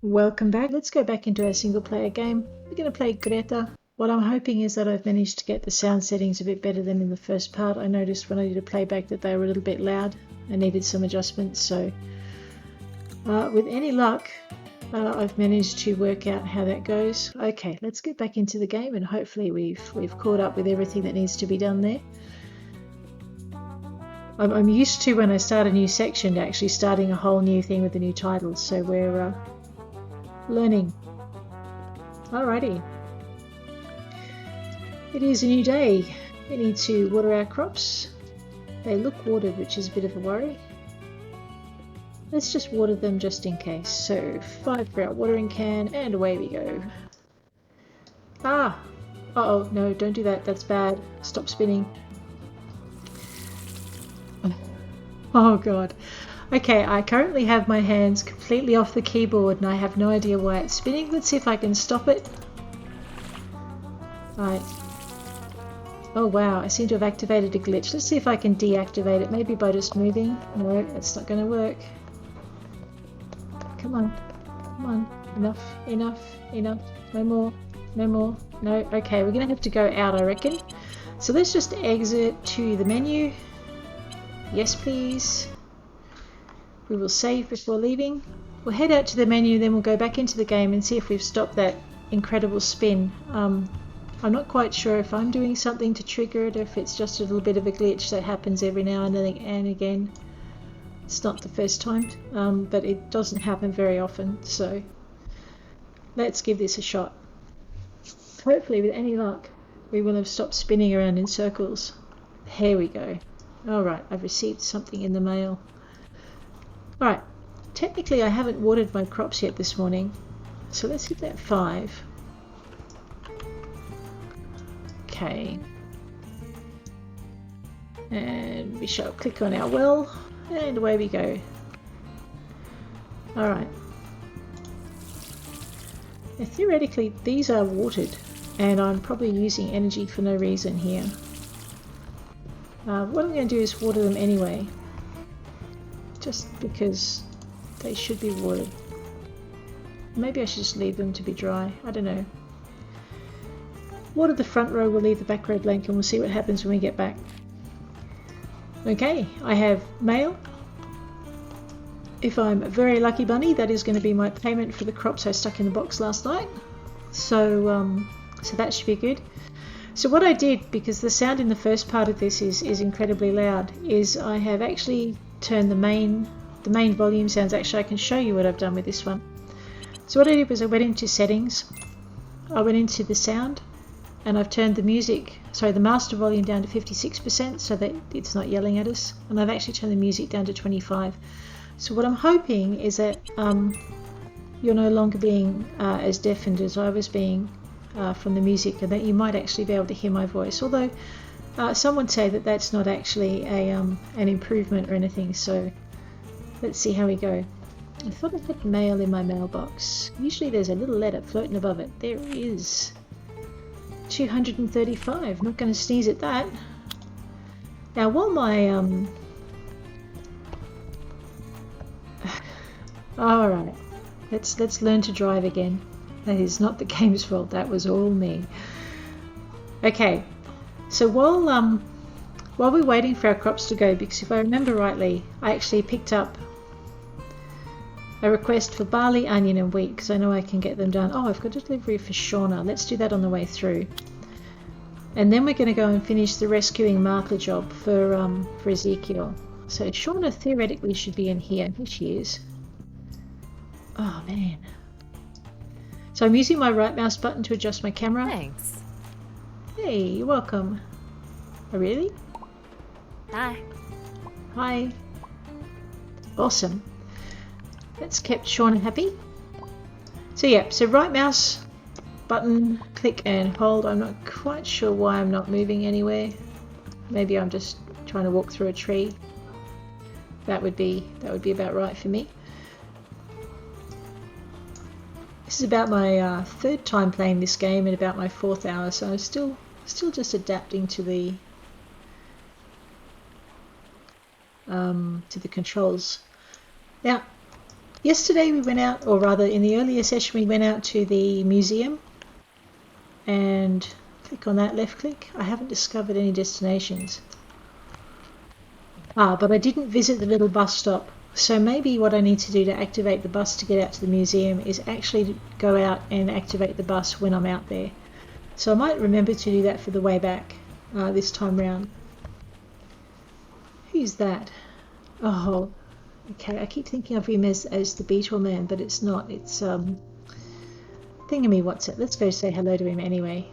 Welcome back. Let's go back into our single player game. We're going to play Greta. What I'm hoping is that I've managed to get the sound settings a bit better than in the first part. I noticed when I did a playback that they were a little bit loud. I needed some adjustments, so with any luck I've managed to work out how that goes. Okay, let's get back into the game and hopefully we've caught up with everything that needs to be done there. I'm used to, when I start a new section, actually starting a whole new thing with a new title, so we're learning. Alrighty. It is a new day. We need to water our crops. They look watered, which is a bit of a worry. Let's just water them just in case. So 5 for our watering can, and away we go. Ah! Uh-oh, no, don't do that. That's bad. Stop spinning. Oh god. Okay, I currently have my hands completely off the keyboard and I have no idea why it's spinning. Let's see if I can stop it. Right. Oh wow, I seem to have activated a glitch. Let's see if I can deactivate it, maybe by just moving. No, that's not going to work. Come on. Come on. Enough, enough, enough. No more. No more. No. Okay, we're going to have to go out, I reckon. So let's just exit to the menu. Yes, please. We will save before leaving. We'll head out to the menu, then we'll go back into the game and see if we've stopped that incredible spin. I'm not quite sure if I'm doing something to trigger it or if it's just a little bit of a glitch that happens every now and again. It's not the first time, but it doesn't happen very often, so let's give this a shot. Hopefully, with any luck, we will have stopped spinning around in circles. Here we go. Alright, I've received something in the mail. Alright, technically I haven't watered my crops yet this morning, so let's hit that 5. Okay. And we shall click on our well, and away we go. Alright. Now, theoretically, these are watered, and I'm probably using energy for no reason here. What I'm going to do is water them anyway, just because they should be watered. Maybe I should just leave them to be dry, I don't know. Water the front row, we'll leave the back row blank and we'll see what happens when we get back. Okay, I have mail. If I'm a very lucky bunny, that is going to be my payment for the crops I stuck in the box last night. So that should be good. So what I did, because the sound in the first part of this is incredibly loud, is I have actually turned the main volume sounds. Actually, I can show you what I've done with this one. So what I did was I went into settings, I went into the sound, and I've turned the master volume down to 56% so that it's not yelling at us, and I've actually turned the music down to 25. So what I'm hoping is that you're no longer being as deafened as I was being from the music, and that you might actually be able to hear my voice, although some would say that that's not actually an improvement or anything. So let's see how we go. I thought I had mail in my mailbox. Usually there's a little letter floating above it. There is 235. Not going to sneeze at that. Now while my alright, let's learn to drive again. That is not the game's fault, that was all me. Okay, so while we're waiting for our crops to go, because if I remember rightly, I actually picked up a request for barley, onion and wheat, because I know I can get them done. Oh, I've got a delivery for Shauna. Let's do that on the way through. And then we're going to go and finish the rescuing marker job for Ezekiel. So Shauna theoretically should be in here. Here she is. Oh man. So I'm using my right mouse button to adjust my camera. Thanks. Hey, you're welcome. Oh, really? Hi. Hi. Awesome. That's kept Shauna happy. So yeah, so right mouse button, click and hold. I'm not quite sure why I'm not moving anywhere. Maybe I'm just trying to walk through a tree. That would be about right for me. This is about my third time playing this game and about my 4th hour, so I'm still just adapting to the controls. Now, Yesterday we went out, or rather in the earlier session we went out to the museum and click on that, left click. I haven't discovered any destinations. But I didn't visit the little bus stop. So maybe what I need to do to activate the bus to get out to the museum is actually go out and activate the bus when I'm out there. So I might remember to do that for the way back this time round. Who's that? Oh, okay. I keep thinking of him as the Beetle Man, but it's not. It's Thingamy what's it. Let's go say hello to him anyway.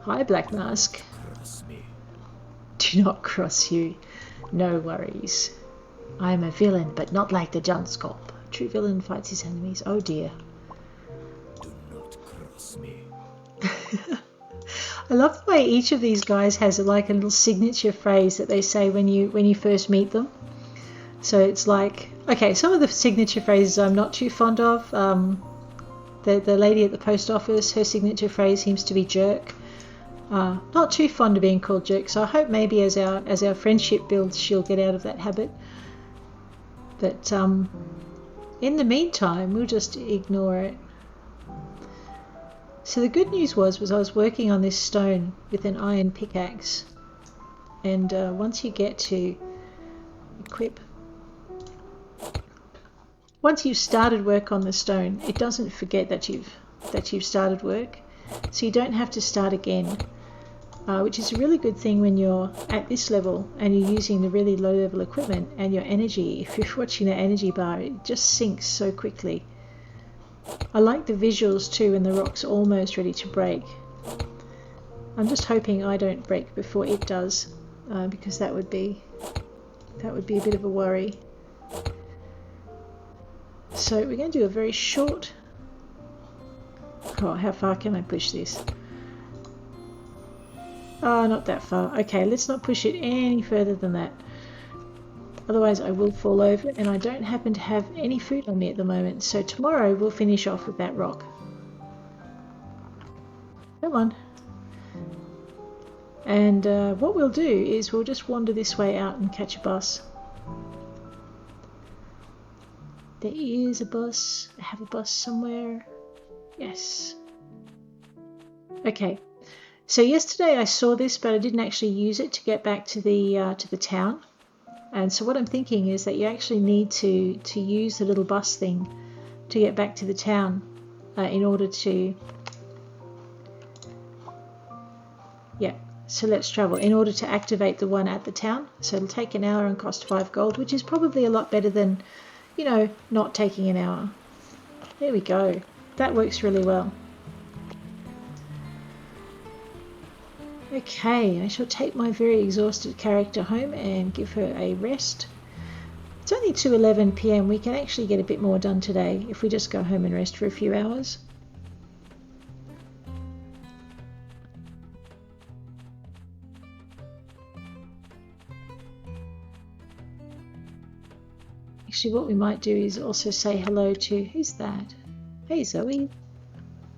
Hi, Black Mask. Cross me. Do not cross you. No worries. I am a villain, but not like the Junscorp. True villain fights his enemies. Oh dear. Do not cross me. I love the way each of these guys has like a little signature phrase that they say when you first meet them. So it's like, okay, some of the signature phrases I'm not too fond of. The lady at the post office, her signature phrase seems to be jerk. Not too fond of being called jerk, so I hope maybe as our friendship builds, she'll get out of that habit. But in the meantime, we'll just ignore it. So the good news was I was working on this stone with an iron pickaxe, and once you get to equip, once you've started work on the stone, it doesn't forget that you've started work, so you don't have to start again, which is a really good thing when you're at this level and you're using the really low level equipment, and your energy, if you're watching the energy bar, it just sinks so quickly. I like the visuals too when the rock's almost ready to break. I'm just hoping I don't break before it does, because that would be a bit of a worry. So we're going to do a very short... Oh, how far can I push this? Not that far. Okay, let's not push it any further than that. Otherwise I will fall over, and I don't happen to have any food on me at the moment, so tomorrow we'll finish off with that rock. Come on. And what we'll do is we'll just wander this way out and catch a bus. There is a bus. I have a bus somewhere. Yes. Okay. So yesterday I saw this, but I didn't actually use it to get back to the town. And so what I'm thinking is that you actually need to use the little bus thing to get back to the town in order to... Yeah, so let's travel. In order to activate the one at the town. So it'll take an hour and cost 5 gold, which is probably a lot better than, you know, not taking an hour. There we go. That works really well. Okay, I shall take my very exhausted character home and give her a rest. It's only 2:11 PM. We can actually get a bit more done today if we just go home and rest for a few hours. Actually, what we might do is also say hello to... Who's that? Hey, Zoe.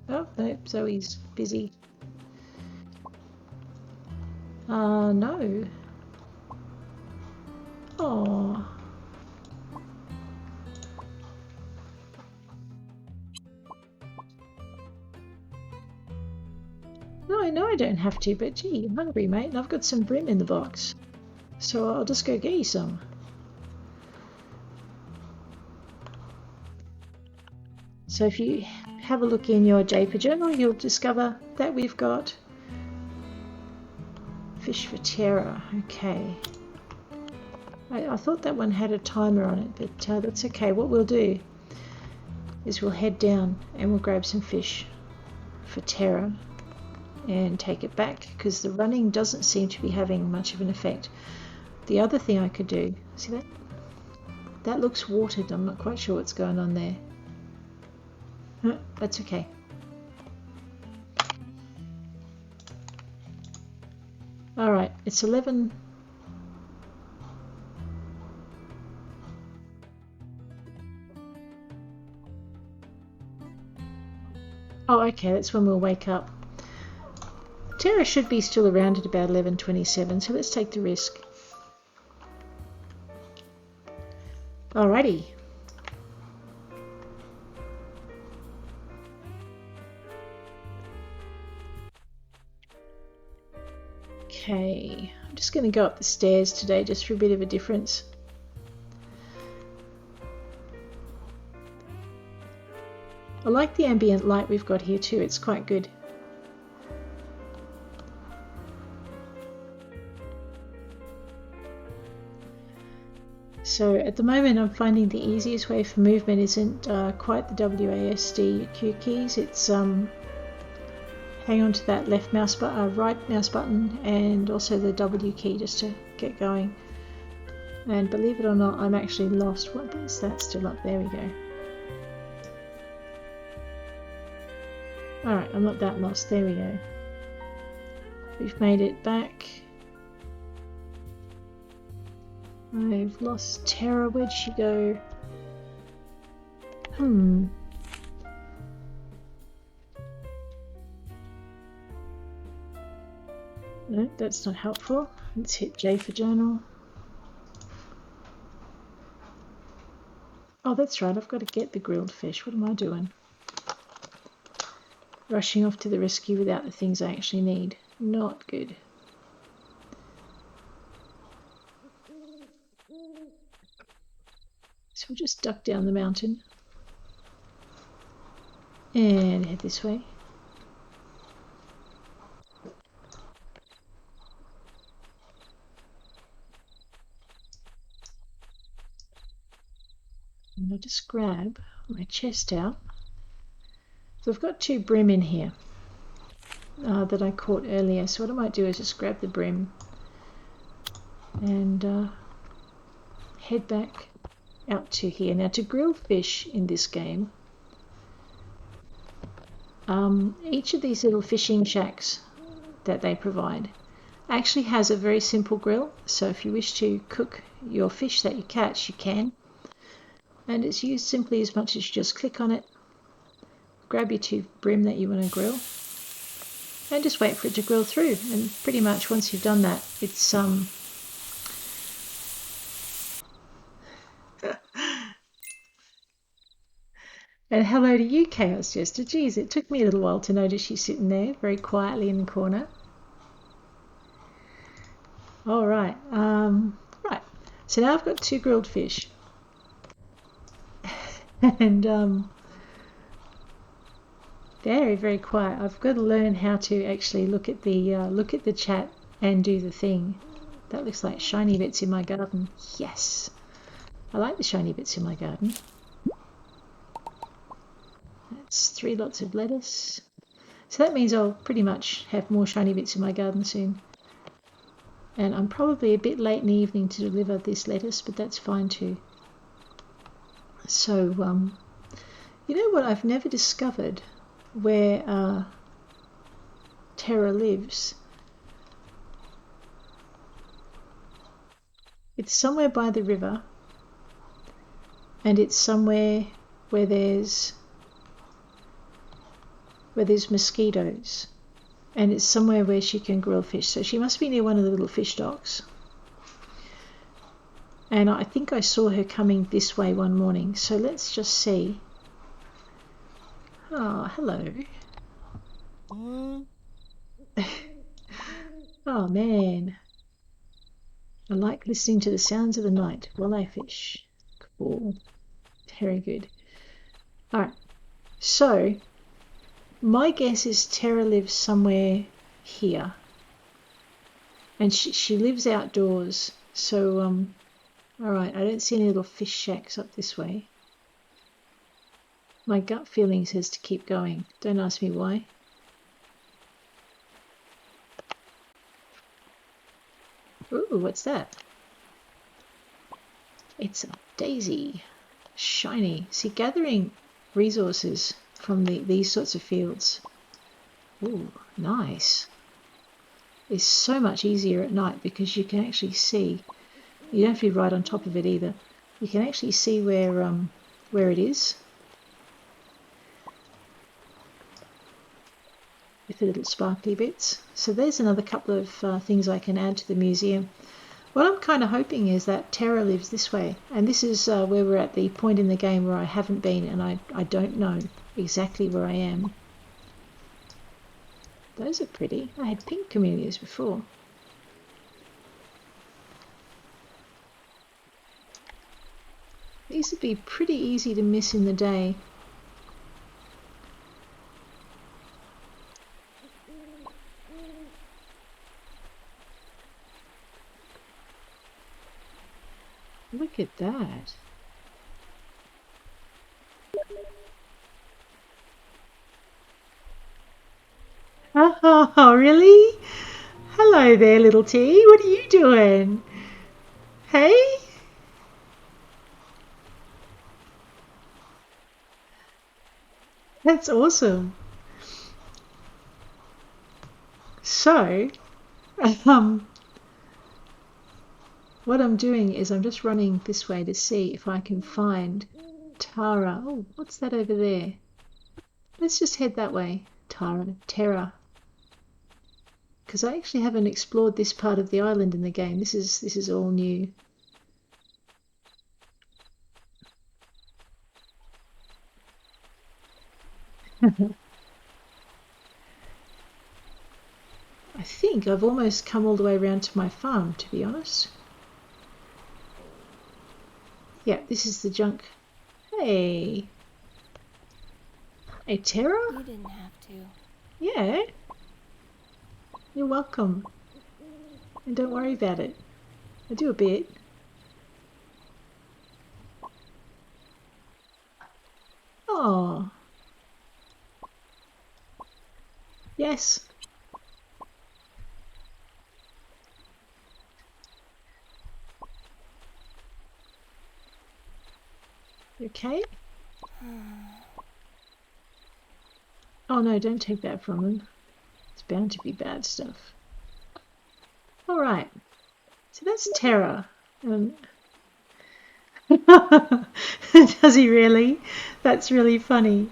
Oh, no, Zoe's busy. No. Oh. No, I don't have to, but gee, I'm hungry, mate, and I've got some brim in the box. So I'll just go get you some. So if you have a look in your Japer journal, you'll discover that we've got Fish for Terra. Okay. I thought that one had a timer on it, but that's okay. What we'll do is we'll head down and we'll grab some fish for Terra and take it back, because the running doesn't seem to be having much of an effect. The other thing I could do, see that? That looks watered. I'm not quite sure what's going on there. That's okay. Alright, it's 11. Oh, okay, that's when we'll wake up. Terra should be still around at about 11:27, so let's take the risk. Alrighty. Okay, I'm just going to go up the stairs today just for a bit of a difference. I like the ambient light we've got here too, it's quite good. So at the moment I'm finding the easiest way for movement isn't quite the WASD Q keys, it's hang on to that left mouse button, right mouse button, and also the W key just to get going. And believe it or not, I'm actually lost. What is that still up? There we go. Alright, I'm not that lost. There we go. We've made it back. I've lost Terra. Where'd she go? No, that's not helpful. Let's hit J for journal. Oh, that's right. I've got to get the grilled fish. What am I doing? Rushing off to the rescue without the things I actually need. Not good. So we'll just duck down the mountain and head this way. And I'll just grab my chest out. So I've got 2 brim in here that I caught earlier. So what I might do is just grab the brim and head back out to here. Now, to grill fish in this game, each of these little fishing shacks that they provide actually has a very simple grill. So if you wish to cook your fish that you catch, you can. And it's used simply as much as you just click on it, grab your 2 brim that you want to grill, and just wait for it to grill through. And pretty much once you've done that, it's And hello to you, Chaos Jester. Geez, it took me a little while to notice you sitting there very quietly in the corner. All right, right. So now I've got 2 grilled fish, and very, very quiet. I've got to learn how to actually look at the chat and do the thing. That looks like shiny bits in my garden. Yes, I like the shiny bits in my garden. That's 3 lots of lettuce. So that means I'll pretty much have more shiny bits in my garden soon. And I'm probably a bit late in the evening to deliver this lettuce, but that's fine too. So, you know what? I've never discovered where Terra lives. It's somewhere by the river, and it's somewhere where there's mosquitoes, and it's somewhere where she can grill fish. So she must be near one of the little fish docks. And I think I saw her coming this way one morning. So let's just see. Oh, hello. Oh man. I like listening to the sounds of the night while I fish. Cool. Very good. Alright. So my guess is Terra lives somewhere here. And she lives outdoors. So alright, I don't see any little fish shacks up this way. My gut feeling says to keep going. Don't ask me why. Ooh, what's that? It's a daisy. Shiny. See, gathering resources from these sorts of fields. Ooh, nice. It's so much easier at night because you can actually see. You don't have to be right on top of it either. You can actually see where it is. With the little sparkly bits. So there's another couple of things I can add to the museum. What I'm kind of hoping is that Terra lives this way, and this is where we're at the point in the game where I haven't been, and I don't know exactly where I am. Those are pretty. I had pink camellias before. These would be pretty easy to miss in the day. Look at that. Oh, really? Hello there, little T. What are you doing? Hey? That's awesome. So, what I'm doing is I'm just running this way to see if I can find Tara. Oh, what's that over there? Let's just head that way. Terra. Because I actually haven't explored this part of the island in the game. This is all new. I think I've almost come all the way around to my farm, to be honest. Yeah, this is the junk. Hey. Hey, Terra? You didn't have to. Yeah. You're welcome. And don't worry about it. I do a bit. Oh. Yes. You okay? Oh no, don't take that from him. It's bound to be bad stuff. Alright. So that's Terra. Does he really? That's really funny.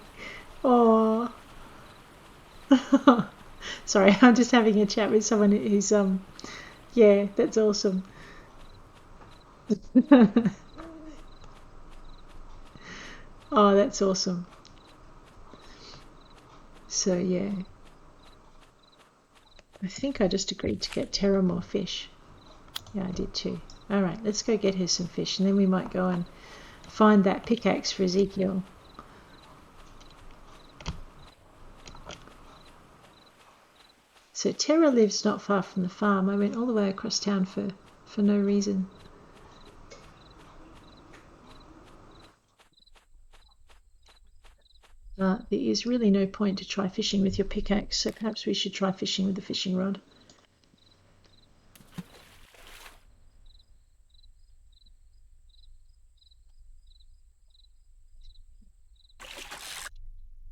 Oh. Sorry, I'm just having a chat with someone who's yeah, that's awesome. Oh, that's awesome. So yeah. I think I just agreed to get Terra more fish. Yeah, I did too. Alright, let's go get her some fish and then we might go and find that pickaxe for Ezekiel. So Terra lives not far from the farm. I went all the way across town for no reason. There is really no point to try fishing with your pickaxe, so perhaps we should try fishing with the fishing rod.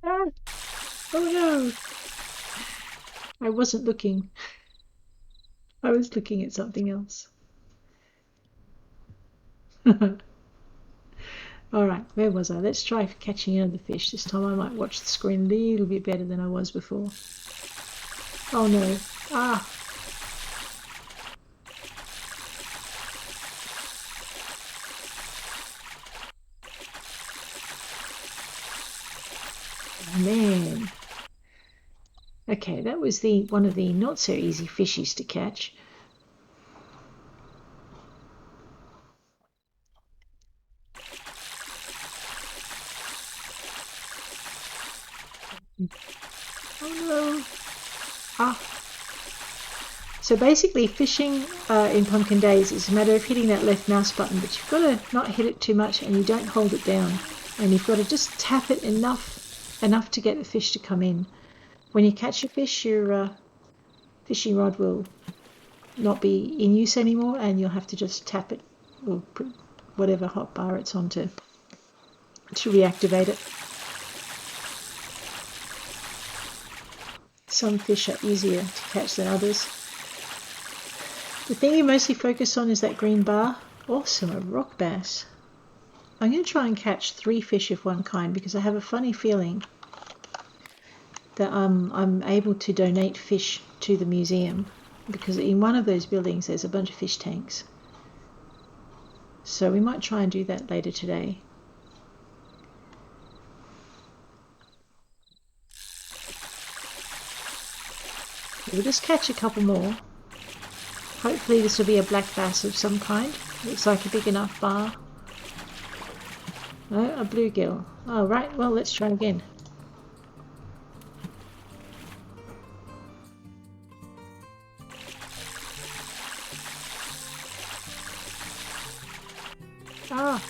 Ah! Oh no! I wasn't looking. I was looking at something else. Alright, where was I? Let's try catching another fish. This time I might watch the screen a little bit better than I was before. Oh no. Ah! Oh, man. Okay, that was one of the not so easy fishies to catch. Oh no! Ah! So basically fishing in Pumpkin Days is a matter of hitting that left mouse button, but you've got to not hit it too much and you don't hold it down. And you've got to just tap it enough to get the fish to come in. When you catch a fish, your fishing rod will not be in use anymore and you'll have to just tap it or put whatever hot bar it's on to reactivate it. Some fish are easier to catch than others. The thing you mostly focus on is that green bar. Awesome, a rock bass. I'm going to try and catch 3 fish of one kind because I have a funny feeling that I'm able to donate fish to the museum because in one of those buildings there's a bunch of fish tanks. So we might try and do that later today. We'll just catch a couple more. Hopefully this will be a black bass of some kind. Looks like a big enough bar. Oh, a bluegill. Oh, right. Well, let's try again. Ah.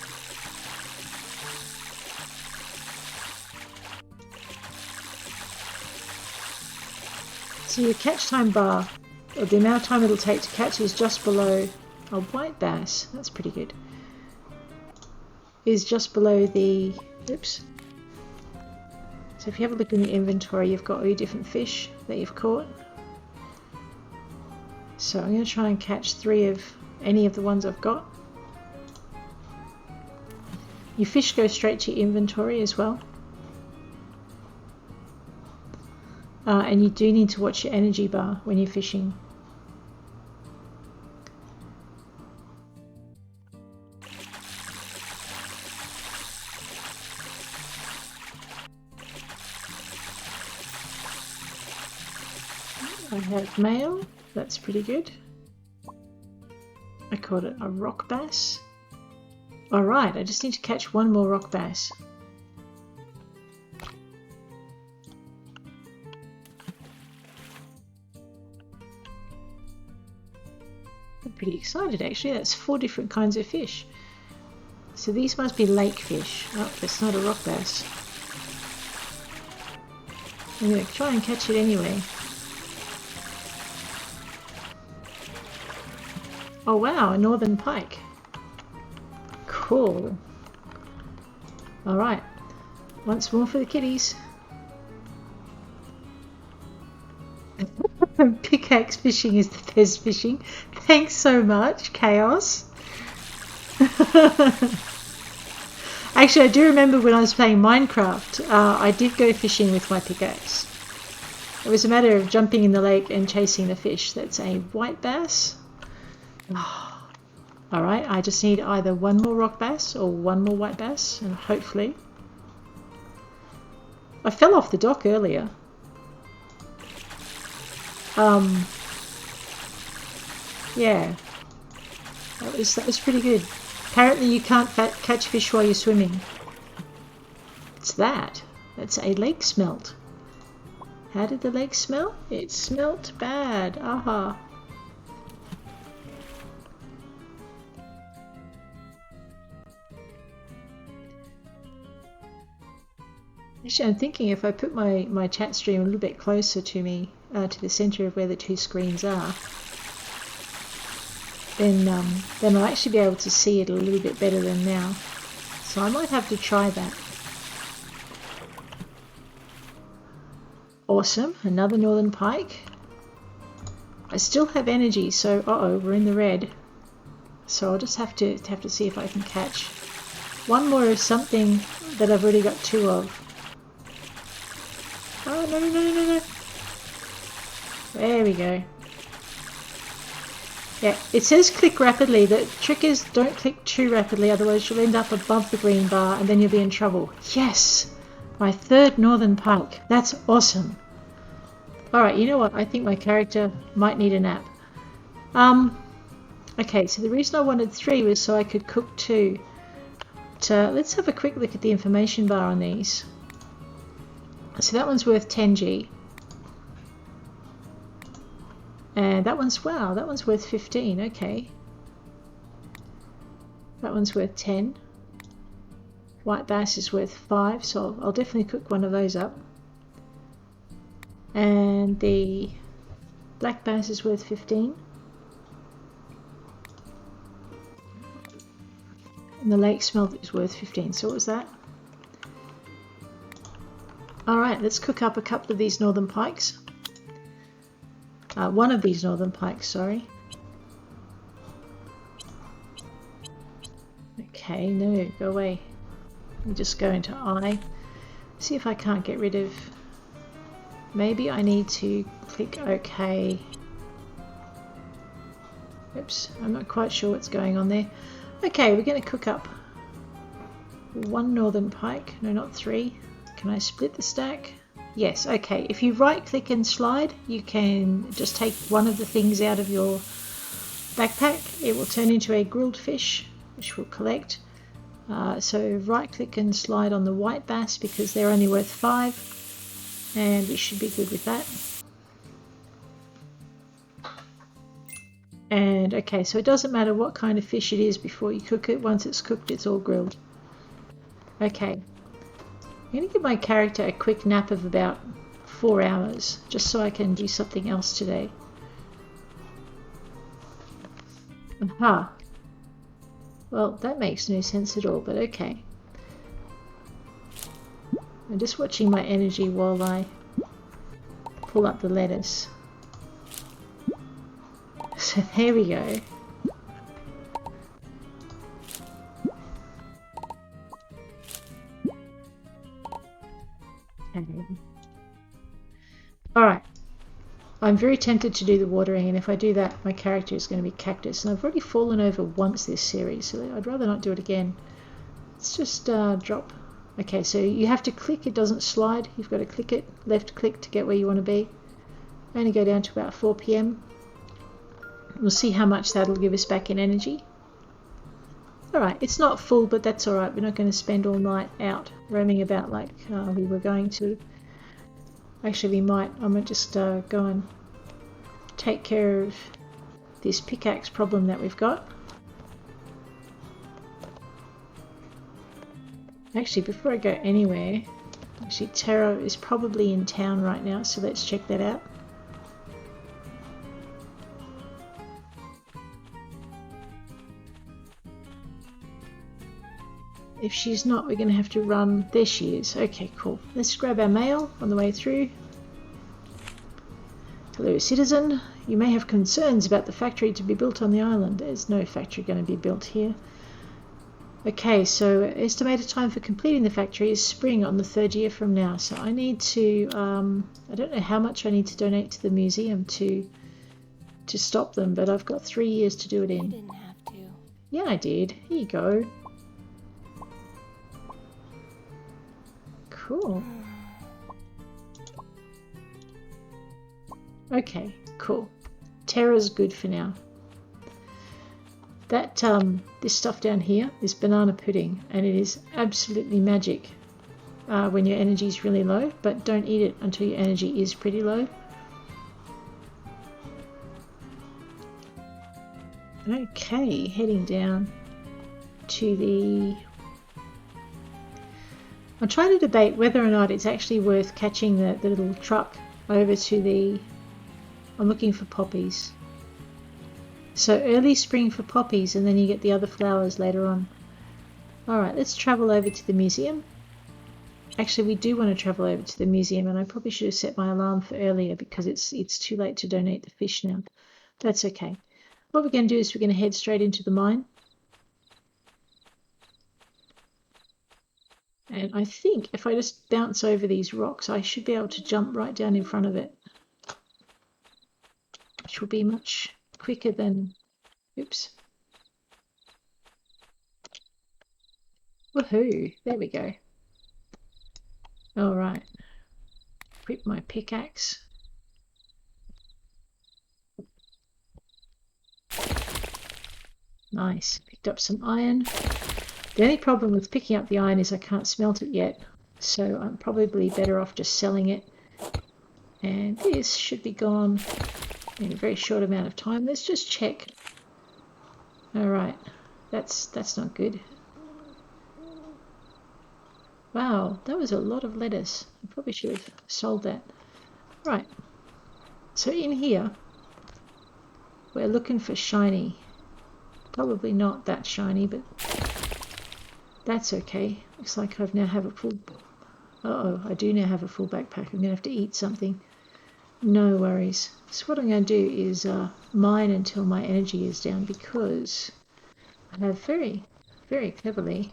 So your catch time bar, or the amount of time it'll take to catch, is just below a white bass. That's pretty good. Is just below the, oops. So if you have a look in the inventory, you've got all your different fish that you've caught. So I'm going to try and catch 3 of any of the ones I've got. Your fish go straight to your inventory as well. And you do need to watch your energy bar when you're fishing. I have male, that's pretty good. I caught it a rock bass. Alright, I just need to catch 1 more rock bass. I'm pretty excited actually, that's 4 different kinds of fish. So these must be lake fish. Oh, that's not a rock bass. I'm going to try and catch it anyway. Oh wow, a northern pike. Cool. Alright, once more for the kitties. Pickaxe fishing is the best fishing. Thanks so much, Chaos. Actually, I do remember when I was playing Minecraft, I did go fishing with my pickaxe. It was a matter of jumping in the lake and chasing the fish. That's a white bass. Oh. Alright, I just need either 1 more rock bass or 1 more white bass, and hopefully... I fell off the dock earlier. Yeah, that was pretty good. Apparently you can't catch fish while you're swimming. It's that. That's a lake smelt. How did the lake smell? It smelt bad. Aha. Actually, I'm thinking if I put my chat stream a little bit closer to me, to the center of where the 2 screens are, then I'll actually be able to see it a little bit better than now. So I might have to try that. Awesome, another northern pike. I still have energy, so uh-oh, we're in the red. So I'll just have to see if I can catch 1 more of something that I've already got 2 of. Oh, no. There we go. Yeah, it says click rapidly. The trick is don't click too rapidly, otherwise you'll end up above the green bar and then you'll be in trouble. Yes! My 3rd northern pike. That's awesome. Alright, you know what? I think my character might need a nap. Okay, so the reason I wanted 3 was so I could cook 2. But, let's have a quick look at the information bar on these. So that one's worth 10G. And that one's, wow, that one's worth 15, okay. That one's worth 10. White bass is worth 5, so I'll definitely cook one of those up. And the black bass is worth 15. And the lake smelt is worth 15, so what was that? Alright, let's cook up a couple of these northern pikes. One of these northern pikes, sorry. Okay, no, go away. Let me just go into I. See if I can't get rid of... Maybe I need to click OK. Oops, I'm not quite sure what's going on there. Okay, we're going to cook up 1 northern pike. No, not 3. Can I split the stack? Yes, okay. If you right click and slide, you can just take one of the things out of your backpack. It will turn into a grilled fish, which we'll collect. So right click and slide on the white bass because they're only worth 5, and we should be good with that. And okay, so it doesn't matter what kind of fish it is before you cook it. Once it's cooked, it's all grilled. Okay, I'm going to give my character a quick nap of about 4 hours, just so I can do something else today. Aha. Well, that makes no sense at all, but okay. I'm just watching my energy while I pull up the lettuce. So there we go. Okay. Alright. I'm very tempted to do the watering, and if I do that, my character is going to be Cactus. And I've already fallen over once this series, so I'd rather not do it again. Let's just drop. Okay, so you have to click, it doesn't slide. You've got to click it, left click to get where you want to be. Only go down to about 4 PM. We'll see how much that'll give us back in energy. Alright, it's not full, but that's alright. We're not going to spend all night out roaming about like we were going to. Actually, we might. I might just go and take care of this pickaxe problem that we've got. Actually, before I go anywhere, actually Taro is probably in town right now, so let's check that out. If she's not, we're going to have to run. There she is. Okay, cool. Let's grab our mail on the way through. Hello, citizen. You may have concerns about the factory to be built on the island. There's no factory going to be built here. Okay, so estimated time for completing the factory is spring on the 3rd year from now. So I need to, I don't know how much I need to donate to the museum to stop them, but I've got 3 years to do it in. You didn't have to. Yeah, I did. Here you go. Cool. Okay, cool. Terra's good for now. That this stuff down here is banana pudding, and it is absolutely magic when your energy is really low, but don't eat it until your energy is pretty low. Okay, heading down to the... I'm trying to debate whether or not it's actually worth catching the little truck over to the... I'm looking for poppies. So early spring for poppies, and then you get the other flowers later on. Alright, let's travel over to the museum. Actually, we do want to travel over to the museum, and I probably should have set my alarm for earlier because it's too late to donate the fish now. That's okay. What we're going to do is we're going to head straight into the mine. And I think if I just bounce over these rocks, I should be able to jump right down in front of it, which will be much quicker than... Oops. Woohoo! There we go. Alright. Equip my pickaxe. Nice. Picked up some iron. The only problem with picking up the iron is I can't smelt it yet, so I'm probably better off just selling it. And this should be gone in a very short amount of time. Let's just check. Alright, that's not good. Wow, that was a lot of lettuce. I probably should have sold that. Right, so in here, we're looking for shiny. Probably not that shiny, but that's okay. Looks like I now have a full... Uh-oh, I do now have a full backpack. I'm going to have to eat something. No worries. So what I'm going to do is mine until my energy is down, because I have very, very cleverly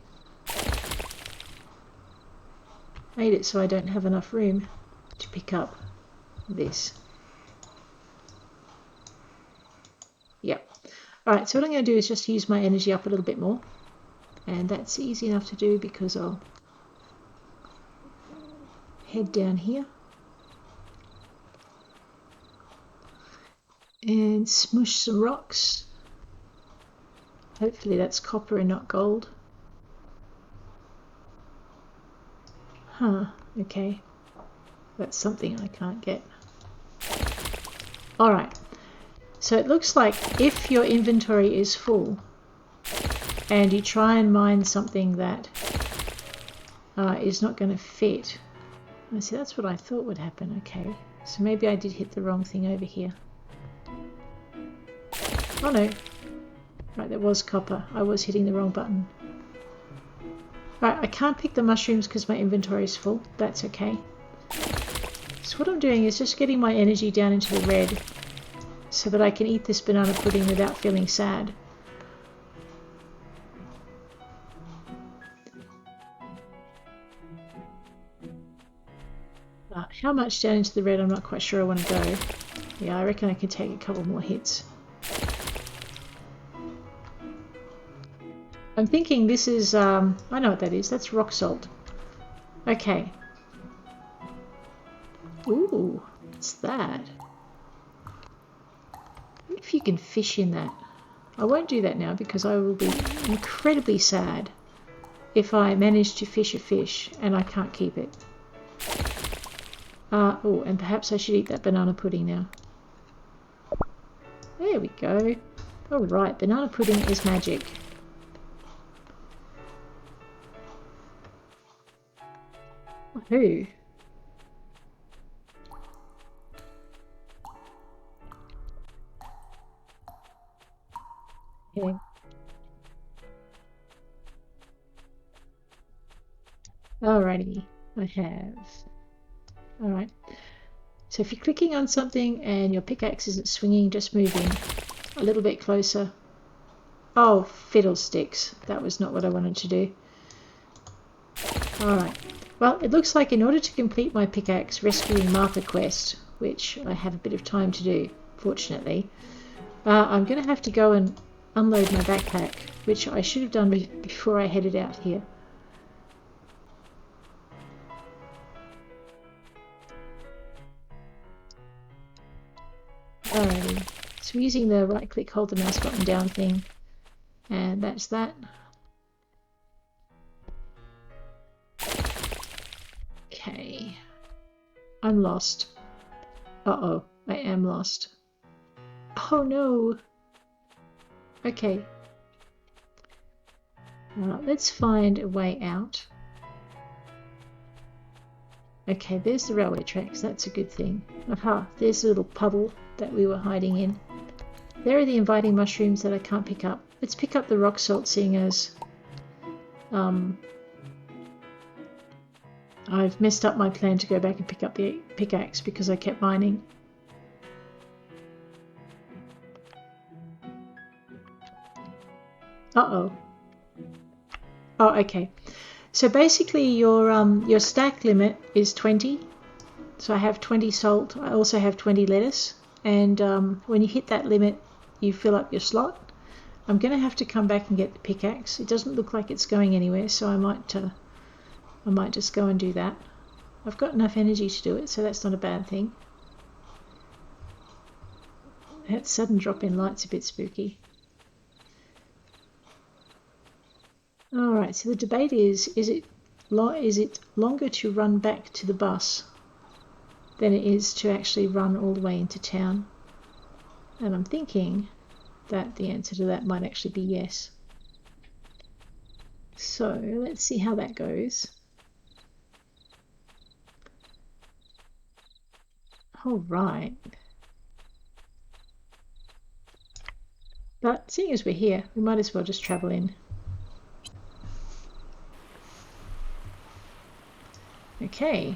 made it so I don't have enough room to pick up this. Yep. Alright, so what I'm going to do is just use my energy up a little bit more. And that's easy enough to do because I'll head down here and smush some rocks. Hopefully that's copper and not gold. Huh, okay. That's something I can't get. Alright, so it looks like if your inventory is full and you try and mine something that is not going to fit. I see, that's what I thought would happen. Okay, so maybe I did hit the wrong thing over here. Oh no. Right, that was copper. I was hitting the wrong button. Right, I can't pick the mushrooms because my inventory is full. That's okay. So what I'm doing is just getting my energy down into the red so that I can eat this banana pudding without feeling sad. How much down into the red, I'm not quite sure I want to go. Yeah, I reckon I can take a couple more hits. I'm thinking this is, I know what that is. That's rock salt. Okay. Ooh, what's that? If you can fish in that. I won't do that now because I will be incredibly sad if I manage to fish a fish and I can't keep it. Oh, and perhaps I should eat that banana pudding now. There we go. All right, banana pudding is magic. Who? Yeah. Alrighty, I have. Alright. So if you're clicking on something and your pickaxe isn't swinging, just move in a little bit closer. Oh, fiddlesticks. That was not what I wanted to do. Alright. Well, it looks like in order to complete my pickaxe rescuing Martha quest, which I have a bit of time to do, fortunately, I'm going to have to go and unload my backpack, which I should have done before I headed out here. Alrighty, so we're using the right click, hold the mouse button down thing, and that's that. Okay, I'm lost. Uh-oh, I am lost. Oh no! Okay. Let's find a way out. Okay, there's the railway tracks, that's a good thing. Aha, there's a little puddle that we were hiding in. There are the inviting mushrooms that I can't pick up. Let's pick up the rock salt, seeing as I've messed up my plan to go back and pick up the pickaxe because I kept mining. Uh-oh. Oh, okay. So basically your stack limit is 20. So I have 20 salt. I also have 20 lettuce. And when you hit that limit, you fill up your slot. I'm going to have to come back and get the pickaxe. It doesn't look like it's going anywhere, so I might just go and do that. I've got enough energy to do it, so that's not a bad thing. That sudden drop in light's a bit spooky. Alright, so the debate is it longer to run back to the bus than it is to actually run all the way into town? And I'm thinking that the answer to that might actually be yes. So let's see how that goes. Alright. But seeing as we're here, we might as well just travel in. Okay.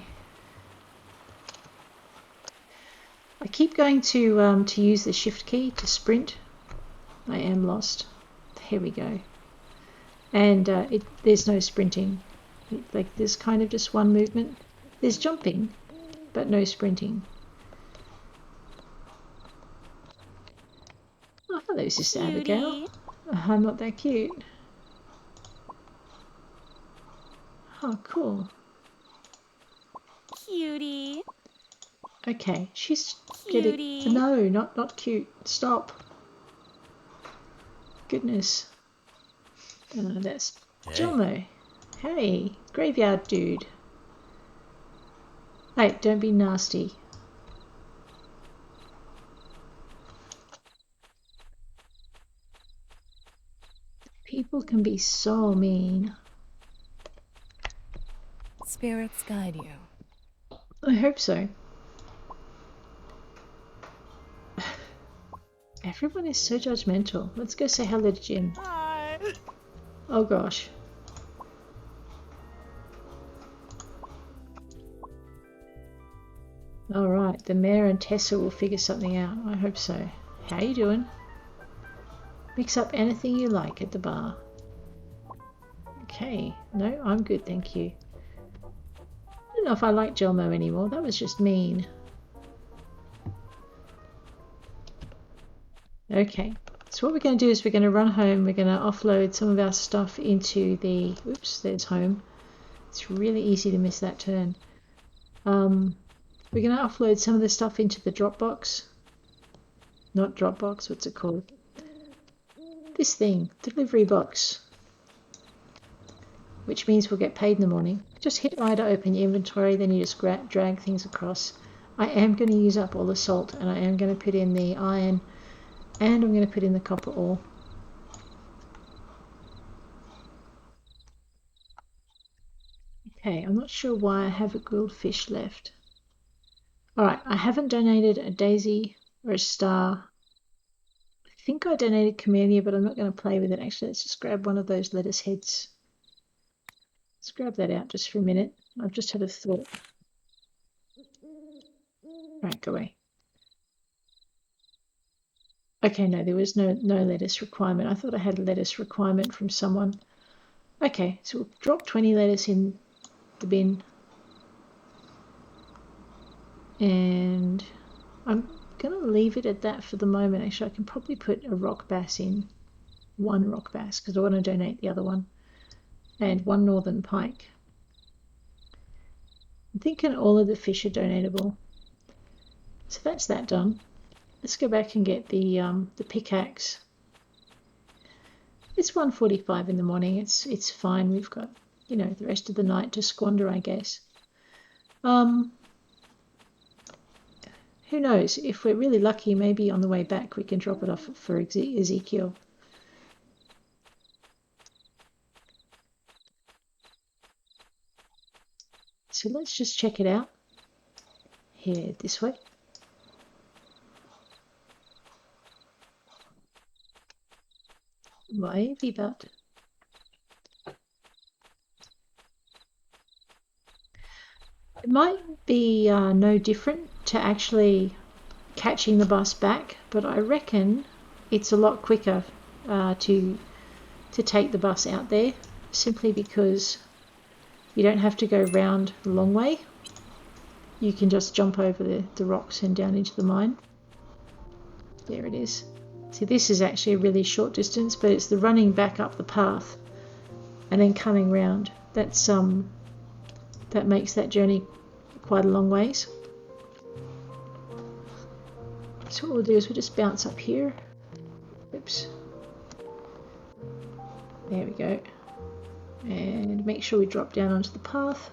I keep going to use the shift key to sprint. I am lost. Here we go. And there's no sprinting. Like there's kind of just one movement. There's jumping, but no sprinting. Oh, hello, Sister Abigail. I'm not that cute. Oh, cool. Cutie. Okay, she's Cutie. getting... No, not cute. Stop. Goodness. That's Jono. Hey, graveyard dude. Hey, don't be nasty. People can be so mean. Spirits guide you. I hope so. Everyone is so judgmental. Let's go say hello to Jim. Hi. Oh gosh. Alright, the mayor and Tessa will figure something out. I hope so. How you doing? Mix up anything you like at the bar. Okay. No, I'm good, thank you. I don't know if I like Jelmo anymore. That was just mean. Okay. So what we're going to do is we're going to run home. We're going to offload some of our stuff into the... Oops, there's home. It's really easy to miss that turn. We're going to offload some of the stuff into the Dropbox. Not Dropbox, what's it called? This thing, delivery box. Which means we'll get paid in the morning. Just hit I to open your inventory, then you just drag things across. I am going to use up all the salt, and I am going to put in the iron, and I'm going to put in the copper ore. Okay, I'm not sure why I have a grilled fish left. Alright, I haven't donated a daisy or a star. I think I donated camellia, but I'm not going to play with it. Actually, let's just grab one of those lettuce heads. Let's grab that out just for a minute. I've just had a thought. Right, go away. Okay, no, there was no lettuce requirement. I thought I had a lettuce requirement from someone. Okay, so we'll drop 20 lettuce in the bin. And I'm going to leave it at that for the moment. Actually, I can probably put a rock bass in. One rock bass, because I want to donate the other one. And one northern pike. I'm thinking all of the fish are donatable. So that's that done. Let's go back and get the pickaxe. It's 1:45 in the morning. It's fine. We've got, you know, the rest of the night to squander, I guess. Who knows? If we're really lucky, maybe on the way back we can drop it off for Ezekiel. So let's just check it out. Here, this way. Wavy butt. It might be no different to actually catching the bus back, but I reckon it's a lot quicker to take the bus out there, simply because you don't have to go round the long way. You can just jump over the rocks and down into the mine. There it is. See, this is actually a really short distance, but it's the running back up the path and then coming round. That's that makes that journey quite a long ways. So what we'll do is we'll just bounce up here. Oops. There we go. And make sure we drop down onto the path.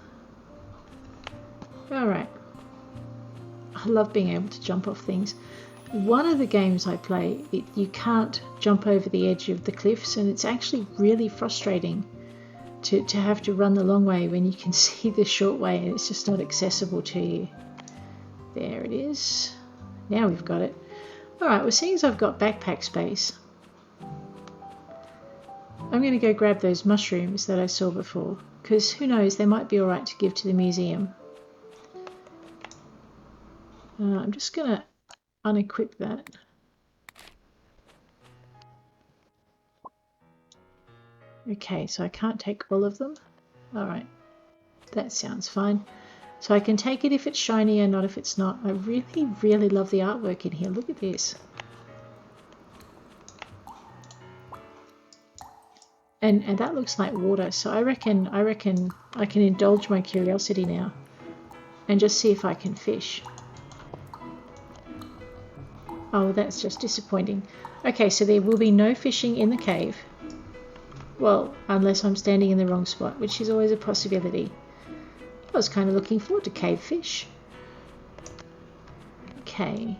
Alright. I love being able to jump off things. One of the games I play, you can't jump over the edge of the cliffs, and it's actually really frustrating to have to run the long way when you can see the short way and it's just not accessible to you. There it is. Now we've got it. Alright, well, seeing as I've got backpack space, I'm going to go grab those mushrooms that I saw before, because who knows, they might be alright to give to the museum. I'm just going to unequip that. Okay, so I can't take all of them. Alright, that sounds fine. So I can take it if it's shiny and not if it's not. I really, really love the artwork in here. Look at this. And that looks like water, so I reckon I can indulge my curiosity now and just see if I can fish. Oh, that's just disappointing. Okay, so there will be no fishing in the cave. Well, unless I'm standing in the wrong spot, which is always a possibility. I was kind of looking forward to cave fish. Okay.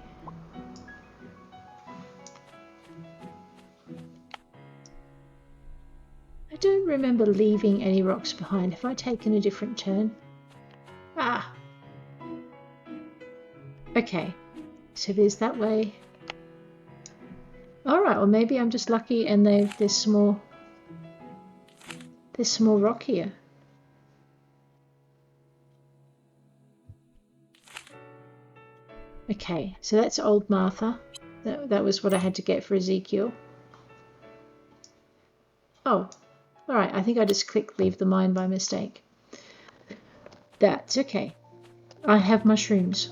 I don't remember leaving any rocks behind. Have I taken a different turn? Ah! Okay. So there's that way. Alright, well maybe I'm just lucky and there's some more rock here. Okay, so that's old Martha. That was what I had to get for Ezekiel. Oh, alright, I think I just clicked leave the mine by mistake. That's okay. I have mushrooms.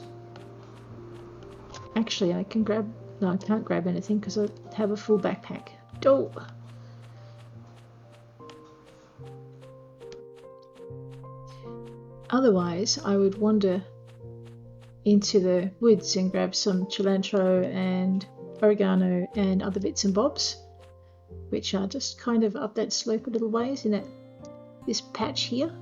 Actually, I can grab... No, I can't grab anything because I have a full backpack. Oh! Otherwise, I would wander into the woods and grab some cilantro and oregano and other bits and bobs, which are just kind of up that slope a little ways in this patch here.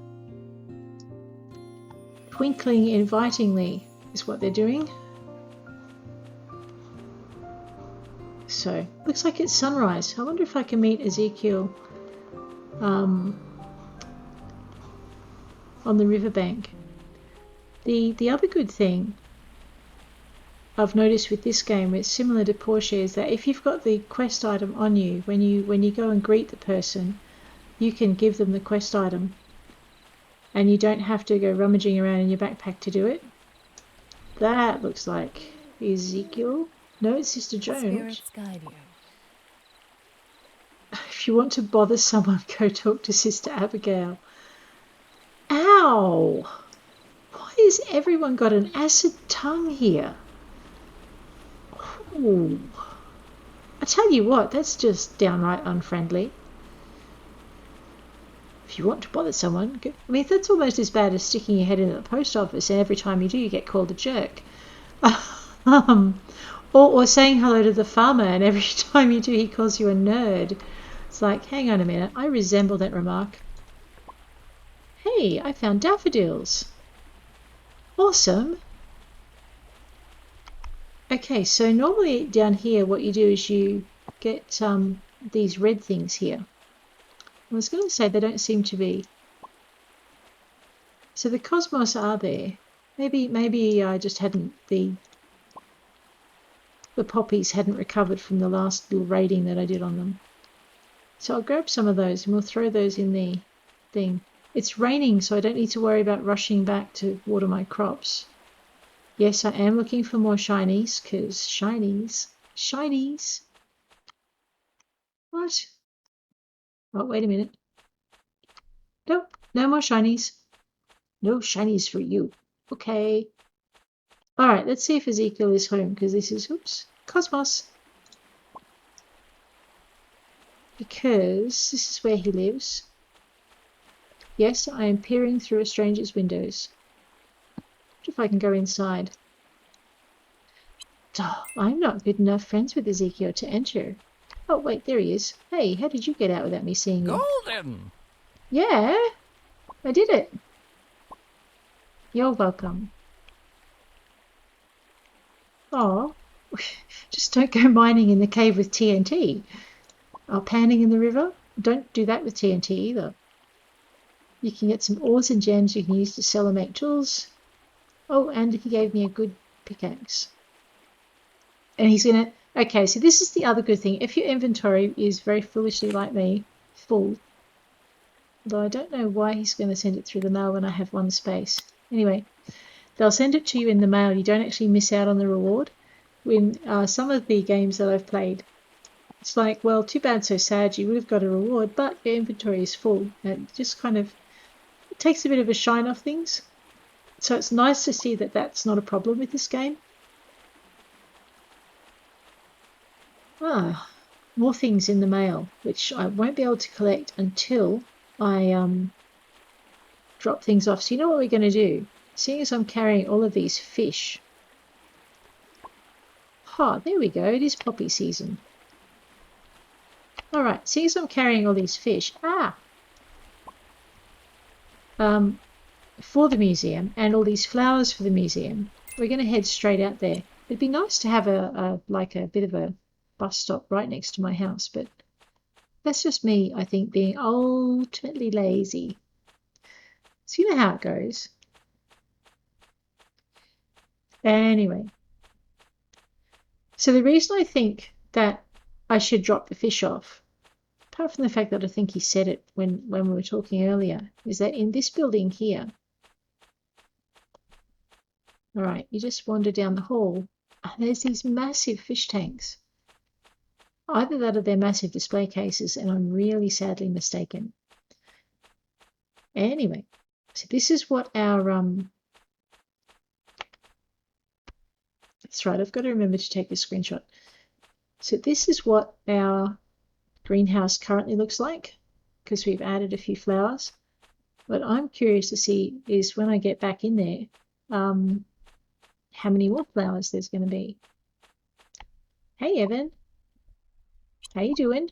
Twinkling invitingly is what they're doing. So, looks like it's sunrise. I wonder if I can meet Ezekiel on the riverbank. The other good thing I've noticed with this game, it's similar to Portia, is that if you've got the quest item on you, when you go and greet the person, you can give them the quest item. And you don't have to go rummaging around in your backpack to do it. That looks like Ezekiel. No, it's Sister Joan. Spirits guide you. If you want to bother someone, go talk to Sister Abigail. Ow! Why has everyone got an acid tongue here? Ooh. I tell you what, that's just downright unfriendly. If you want to bother someone, go. I mean, that's almost as bad as sticking your head into the post office and every time you do, you get called a jerk. Or saying hello to the farmer and every time you do, he calls you a nerd. It's like, hang on a minute, I resemble that remark. Hey, I found daffodils. Awesome. Okay, so normally down here what you do is you get these red things here. I was going to say they don't seem to be. So the cosmos are there. Maybe I just hadn't the poppies hadn't recovered from the last little raiding that I did on them. So I'll grab some of those and we'll throw those in the thing. It's raining, so I don't need to worry about rushing back to water my crops. Yes, I am looking for more shinies, because shinies. What? Oh, wait a minute. Nope, no more shinies. No shinies for you. Okay. Alright, let's see if Ezekiel is home, because this is, oops, Cosmos. Because this is where he lives. Yes, I am peering through a stranger's windows. What if I can go inside? Oh, I'm not good enough friends with Ezekiel to enter. Oh, wait, there he is. Hey, how did you get out without me seeing you? Golden! Yeah, I did it. You're welcome. Oh, just don't go mining in the cave with TNT. Or panning in the river. Don't do that with TNT either. You can get some ores and gems you can use to sell and make tools. Oh, and he gave me a good pickaxe. And he's gonna... Okay, so this is the other good thing. If your inventory is very foolishly like me, full, though I don't know why he's going to send it through the mail when I have one space. Anyway, they'll send it to you in the mail. You don't actually miss out on the reward. When some of the games that I've played, it's like, well, too bad, so sad, you would have got a reward, but your inventory is full. And it just kind of it takes a bit of a shine off things. So it's nice to see that that's not a problem with this game. Ah, more things in the mail, which I won't be able to collect until I drop things off. So you know what we're going to do? Seeing as I'm carrying all of these fish. Ah, there we go. It is poppy season. Alright, seeing as I'm carrying all these fish. For the museum and all these flowers for the museum, we're going to head straight out there. It'd be nice to have a like a bit of a bus stop right next to my house, but that's just me, I think, being ultimately lazy. So you know how it goes. Anyway, so the reason I think that I should drop the fish off, apart from the fact that I think he said it when we were talking earlier, is that in this building here, all right, you just wander down the hall, and there's these massive fish tanks. Either that or they're massive display cases, and I'm really sadly mistaken. Anyway, so this is what our that's right, I've got to remember to take this screenshot. So this is what our greenhouse currently looks like, because we've added a few flowers. What I'm curious to see is when I get back in there, how many more flowers there's going to be. Hey Evan, how you doing?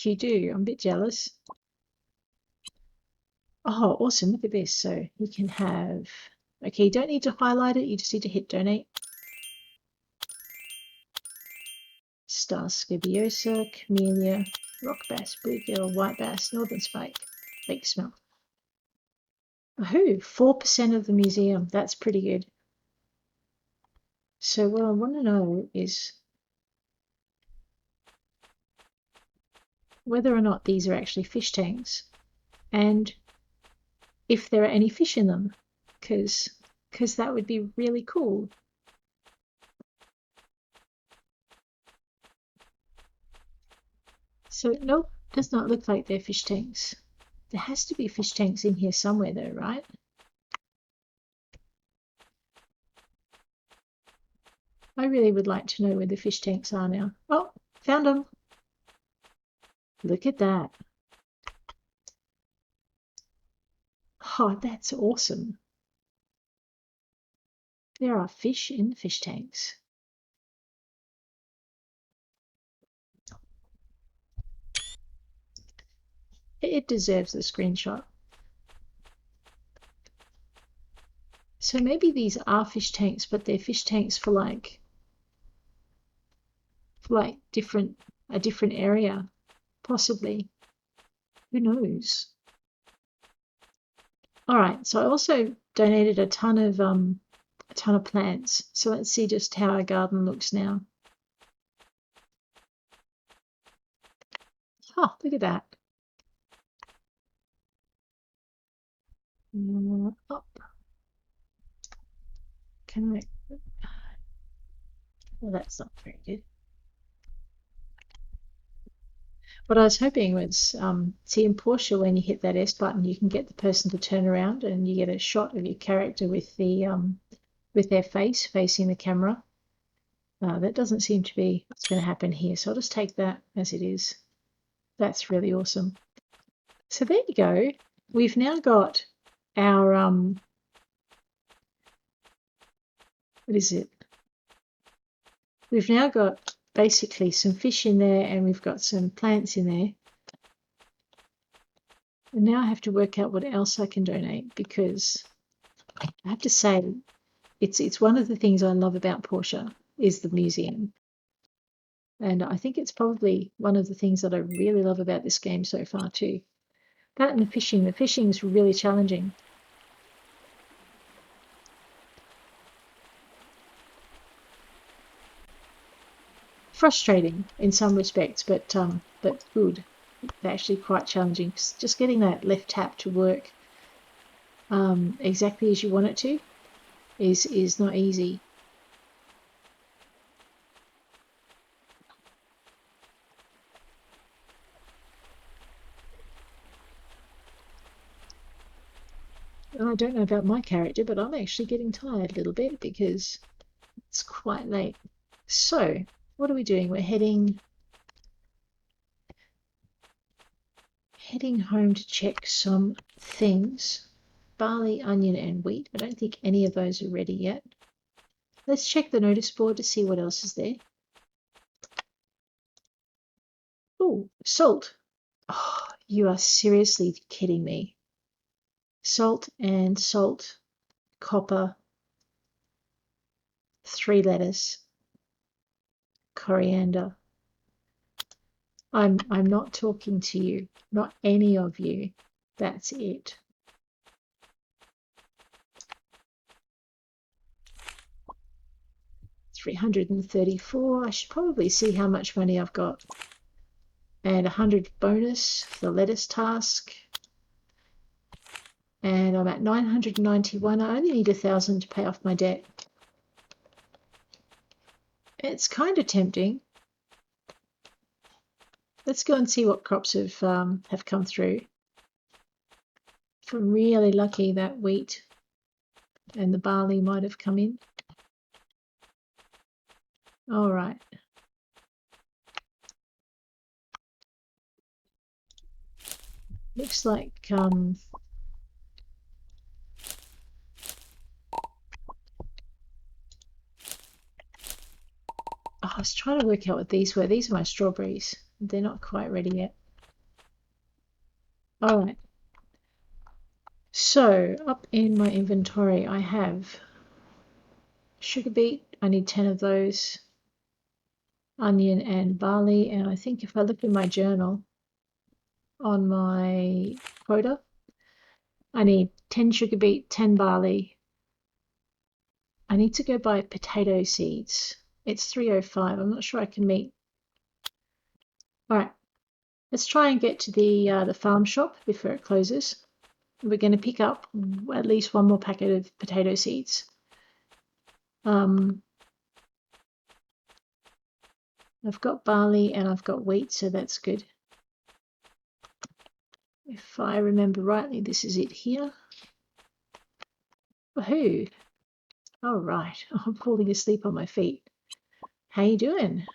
You do, I'm a bit jealous. Oh, awesome, look at this. So you can have, okay, you don't need to highlight it, you just need to hit donate. Star Scabiosa, Camellia, Rock Bass, Bluegill, White Bass, Northern Spike, Lake Smell. Oh, 4% of the museum. That's pretty good. So what I want to know is whether or not these are actually fish tanks and if there are any fish in them, because that would be really cool. So nope, does not look like they're fish tanks. There has to be fish tanks in here somewhere though, right? I really would like to know where the fish tanks are now. Oh, found them. Look at that. Oh, that's awesome. There are fish in the fish tanks. It deserves a screenshot. So maybe these are fish tanks, but they're fish tanks for like a different area, possibly. Who knows? All right, so I also donated a ton of plants. So let's see just how our garden looks now. Oh, look at that. Up. Can I? Well, that's not very good. What I was hoping was, see in Portia, when you hit that S button, you can get the person to turn around and you get a shot of your character with their face facing the camera. That doesn't seem to be what's going to happen here, so I'll just take that as it is. That's really awesome. So there you go. We've now got our what is it? We've now got basically some fish in there and we've got some plants in there. And now I have to work out what else I can donate, because I have to say it's one of the things I love about Portia is the museum. And I think it's probably one of the things that I really love about this game so far too. That and the fishing. The fishing is really challenging. Frustrating in some respects, but good. They're actually quite challenging. Just getting that left tap to work exactly as you want it to is not easy. I don't know about my character, but I'm actually getting tired a little bit because it's quite late. So, what are we doing? We're heading home to check some things. Barley, onion, and wheat. I don't think any of those are ready yet. Let's check the notice board to see what else is there. Oh, salt. Oh, you are seriously kidding me. Salt and salt, copper, 3 lettuce, coriander. I'm not talking to you, not any of you. That's it. $334. I should probably see how much money I've got. And 100 bonus for the lettuce task. And I'm at 991. I only need 1,000 to pay off my debt. It's kind of tempting. Let's go and see what crops have come through. If I'm really lucky, that wheat and the barley might have come in. All right. Looks like oh, I was trying to work out what these were. These are my strawberries. They're not quite ready yet. All right. So up in my inventory, I have sugar beet. I need 10 of those. Onion and barley. And I think if I look in my journal on my quota, I need 10 sugar beet, 10 barley. I need to go buy potato seeds. It's 3:05. I'm not sure I can meet. All right. Let's try and get to the farm shop before it closes. We're going to pick up at least one more packet of potato seeds. I've got barley and I've got wheat, so that's good. If I remember rightly, this is it here. Woohoo! All right, I'm falling asleep on my feet. How you doing?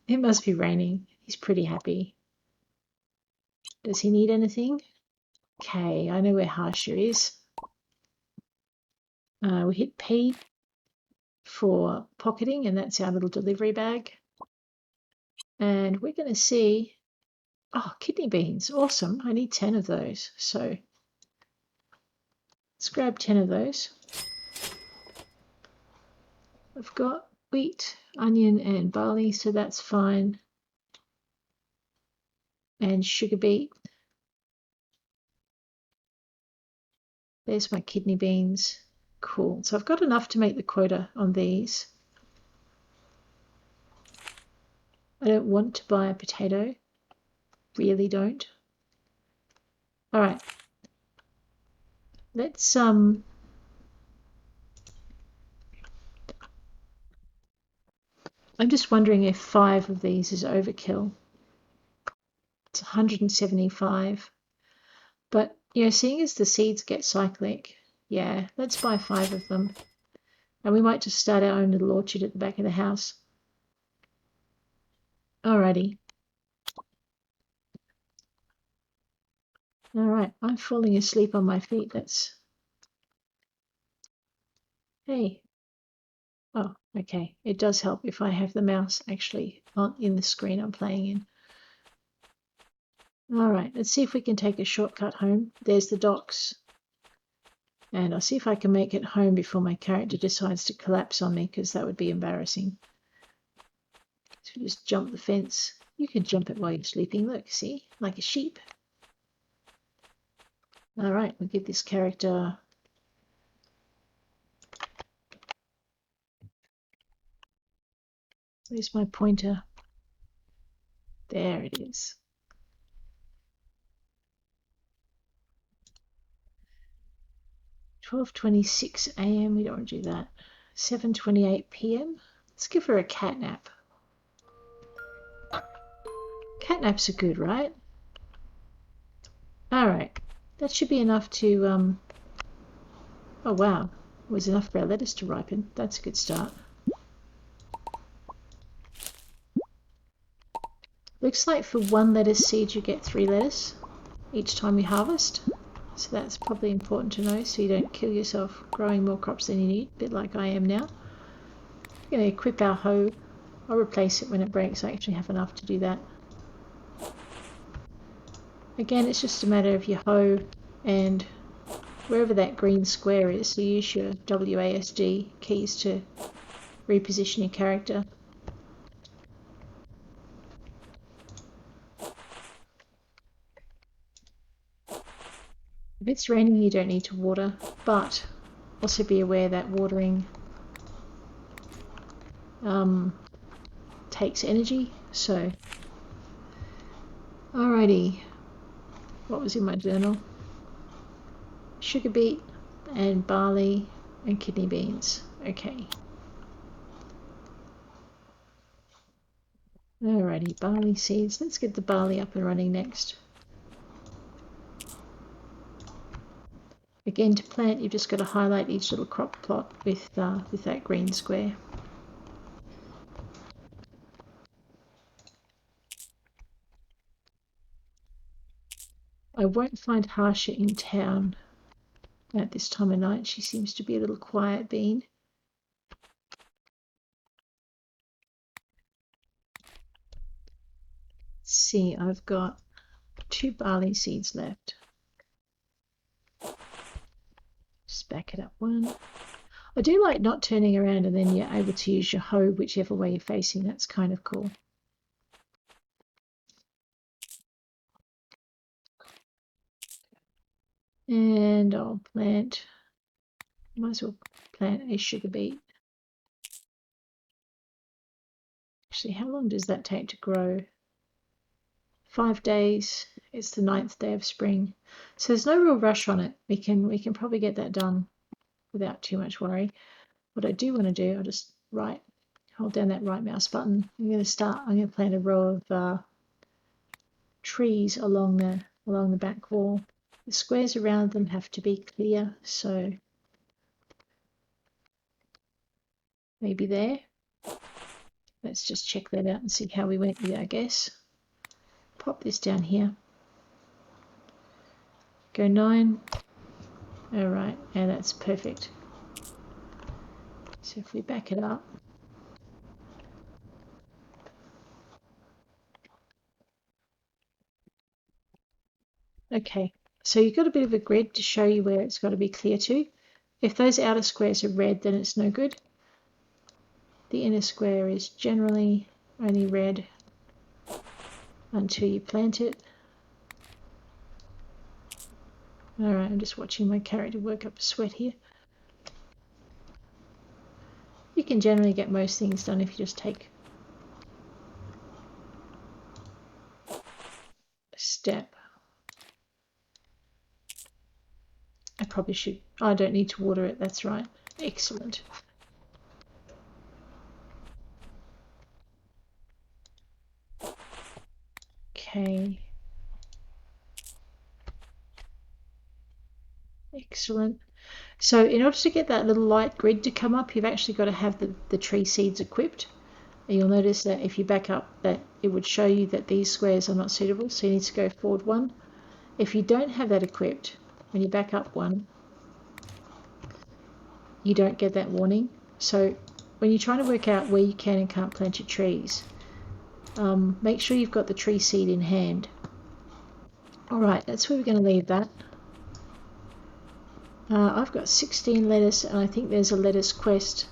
It must be raining. He's pretty happy. Does he need anything? Okay, I know where Harsha is. We hit P for pocketing, and that's our little delivery bag. And we're going to see, oh, kidney beans. Awesome. I need 10 of those. So let's grab 10 of those. I've got wheat, onion, and barley, so that's fine. And sugar beet. There's my kidney beans. Cool. So I've got enough to make the quota on these. I don't want to buy a potato. Really don't. All right. Let's I'm just wondering if 5 of these is overkill. It's 175. But you know, seeing as the seeds get cyclic, yeah, let's buy 5 of them. And we might just start our own little orchard at the back of the house. Alrighty. All right, I'm falling asleep on my feet. That's... Hey. Oh, okay. It does help if I have the mouse actually on in the screen I'm playing in. All right, let's see if we can take a shortcut home. There's the docks. And I'll see if I can make it home before my character decides to collapse on me, because that would be embarrassing. So just jump the fence. You can jump it while you're sleeping. Look, see? Like a sheep. All right, we'll give this character... Where's my pointer? There it is. 12:26 a.m. We don't want to do that. 7:28 p.m. Let's give her a cat nap. Cat naps are good, right? All right. That should be enough to... Oh, wow. It was enough for our lettuce to ripen. That's a good start. Looks like for 1 lettuce seed you get 3 lettuce each time you harvest. So that's probably important to know so you don't kill yourself growing more crops than you need, a bit like I am now. We're going to equip our hoe. I'll replace it when it breaks. I actually have enough to do that. Again, it's just a matter of your hoe and wherever that green square is, you use your WASD keys to reposition your character. If it's raining, you don't need to water, but also be aware that watering takes energy. So, alrighty, what was in my journal? Sugar beet and barley and kidney beans. Okay. Alrighty, barley seeds. Let's get the barley up and running next. Again, to plant, you've just got to highlight each little crop plot with that green square. I won't find Harsha in town at this time of night. She seems to be a little quiet bean. Let's see, I've got 2 barley seeds left. Just back it up 1. I do like not turning around and then you're able to use your hoe whichever way you're facing. That's kind of cool. And I'll plant, might as well plant a sugar beet. Actually, how long does that take to grow? 5 days. It's the 9th day of spring. So there's no real rush on it. We can probably get that done without too much worry. What I do want to do, I'll just hold down that right mouse button. I'm going to plant a row of trees along the back wall. The squares around them have to be clear, so maybe there. Let's just check that out and see how we went with it, I guess. Pop this down here. Go 9. All right, and that's perfect. So if we back it up. Okay, so you've got a bit of a grid to show you where it's got to be clear to. If those outer squares are red, then it's no good. The inner square is generally only red until you plant it. Alright, I'm just watching my character work up a sweat here. You can generally get most things done if you just take a step. I probably should, I don't need to water it, that's right. Excellent. Okay. Excellent. So in order to get that little light grid to come up, you've actually got to have the tree seeds equipped. And you'll notice that if you back up, that it would show you that these squares are not suitable, so you need to go forward 1. If you don't have that equipped, when you back up 1, you don't get that warning. So when you're trying to work out where you can and can't plant your trees, make sure you've got the tree seed in hand. Alright, that's where we're going to leave that. I've got 16 lettuce, and I think there's a lettuce quest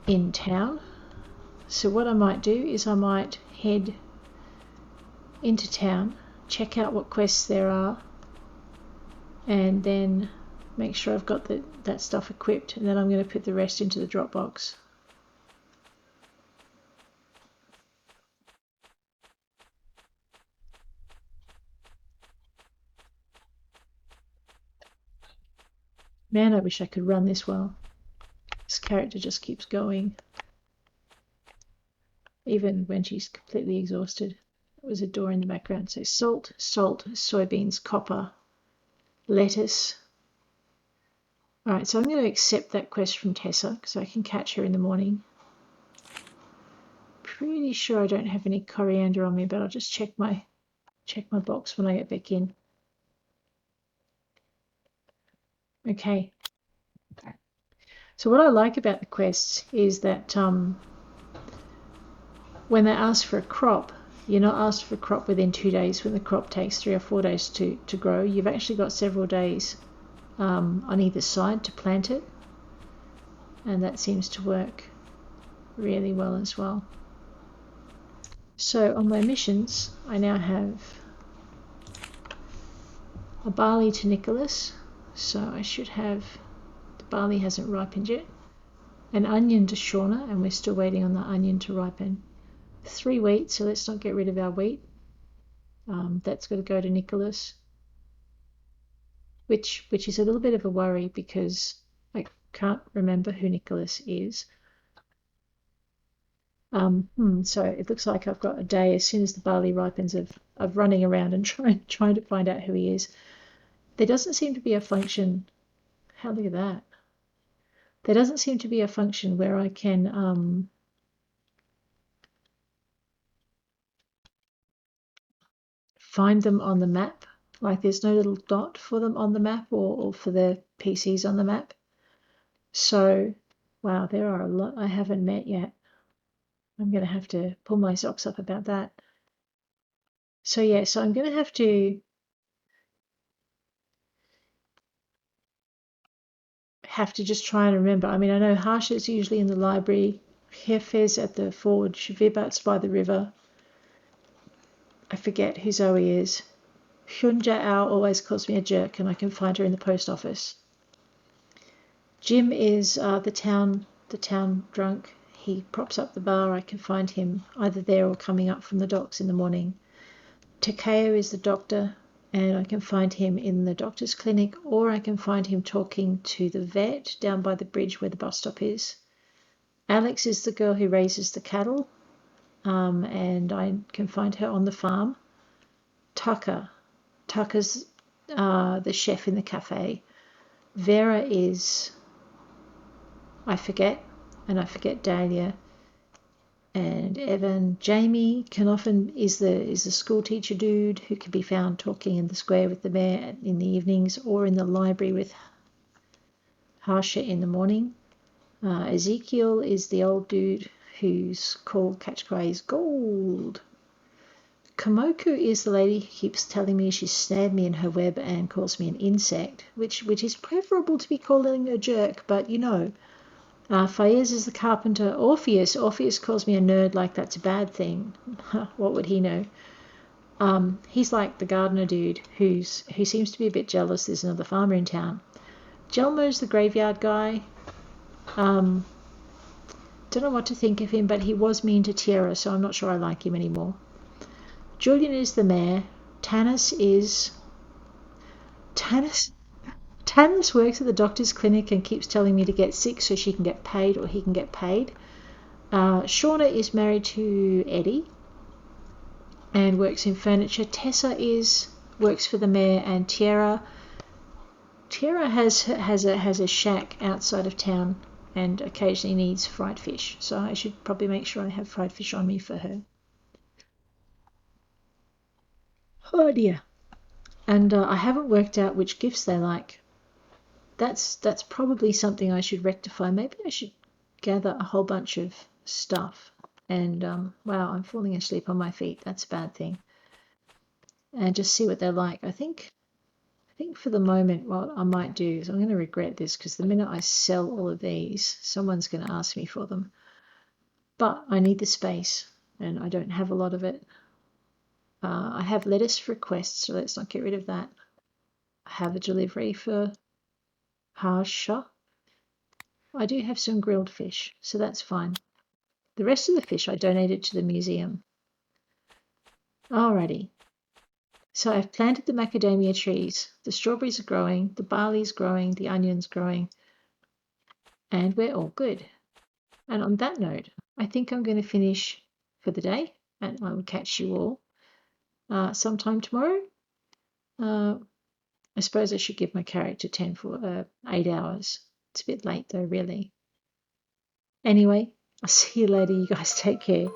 in town. So what I might do is I might head into town, check out what quests there are, and then make sure I've got that stuff equipped, and then I'm going to put the rest into the Dropbox. Man, I wish I could run this well. This character just keeps going. Even when she's completely exhausted. There was a door in the background. So salt, soybeans, copper, lettuce. Alright, so I'm going to accept that quest from Tessa because I can catch her in the morning. Pretty sure I don't have any coriander on me, but I'll just check my box when I get back in. Okay. So what I like about the quests is that when they ask for a crop, you're not asked for a crop within 2 days when the crop takes 3 or 4 days to grow. You've actually got several days on either side to plant it, and that seems to work really well as well. So on my missions, I now have a barley to Nicholas, so I should have, the barley hasn't ripened yet, an onion to Shauna, and we're still waiting on the onion to ripen. 3 wheat, so let's not get rid of our wheat. That's got to go to Nicholas, which is a little bit of a worry because I can't remember who Nicholas is. So it looks like I've got a day as soon as the barley ripens of running around and trying to find out who he is. There doesn't seem to be a function. Look at that. There doesn't seem to be a function where I can find them on the map. Like there's no little dot for them on the map or for the PCs on the map. So, wow, there are a lot I haven't met yet. I'm going to have to pull my socks up about that. So yeah, so I'm going to have to just try and remember. I mean, I know Harsha's usually in the library, Hefez at the forge, Vibat's by the river. I forget who Zoe is. Hyunja Ao always calls me a jerk, and I can find her in the post office. Jim is the town drunk. He props up the bar. I can find him either there or coming up from the docks in the morning. Takeo is the doctor, and I can find him in the doctor's clinic, or I can find him talking to the vet down by the bridge where the bus stop is. Alex is the girl who raises the cattle, and I can find her on the farm. Tucker's the chef in the cafe. Vera is, I forget Dahlia. And Evan. Jamie can often is the school teacher dude who can be found talking in the square with the mayor in the evenings or in the library with Harsha in the morning. Ezekiel is the old dude whose call catch cry is gold. Komoku is the lady who keeps telling me she snared me in her web and calls me an insect, which is preferable to be calling a jerk, but you know. Faiz is the carpenter. Orpheus calls me a nerd like that's a bad thing. What would he know? He's like the gardener dude who seems to be a bit jealous there's another farmer in town. Jelmo's the graveyard guy. Don't know what to think of him, but he was mean to Tierra, so I'm not sure I like him anymore. Julian is the mayor. Tanis works at the doctor's clinic and keeps telling me to get sick so she can get paid or he can get paid. Shauna is married to Eddie and works in furniture. Tessa works for the mayor, and Tierra has a shack outside of town and occasionally needs fried fish. So I should probably make sure I have fried fish on me for her. Oh dear. And I haven't worked out which gifts they like. That's probably something I should rectify. Maybe I should gather a whole bunch of stuff. And wow, I'm falling asleep on my feet. That's a bad thing. And just see what they're like. I think for the moment what I might do is I'm going to regret this because the minute I sell all of these, someone's going to ask me for them. But I need the space and I don't have a lot of it. I have lettuce requests, so let's not get rid of that. I have a delivery for Harsha. I do have some grilled fish, so that's fine. The rest of the fish I donated to the museum. Alrighty. So I've planted the macadamia trees. The strawberries are growing, the barley's growing, the onion's growing, and we're all good. And on that note, I think I'm going to finish for the day, and I will catch you all sometime tomorrow. I suppose I should give my character 8 hours. It's a bit late though, really. Anyway, I'll see you later. You guys take care.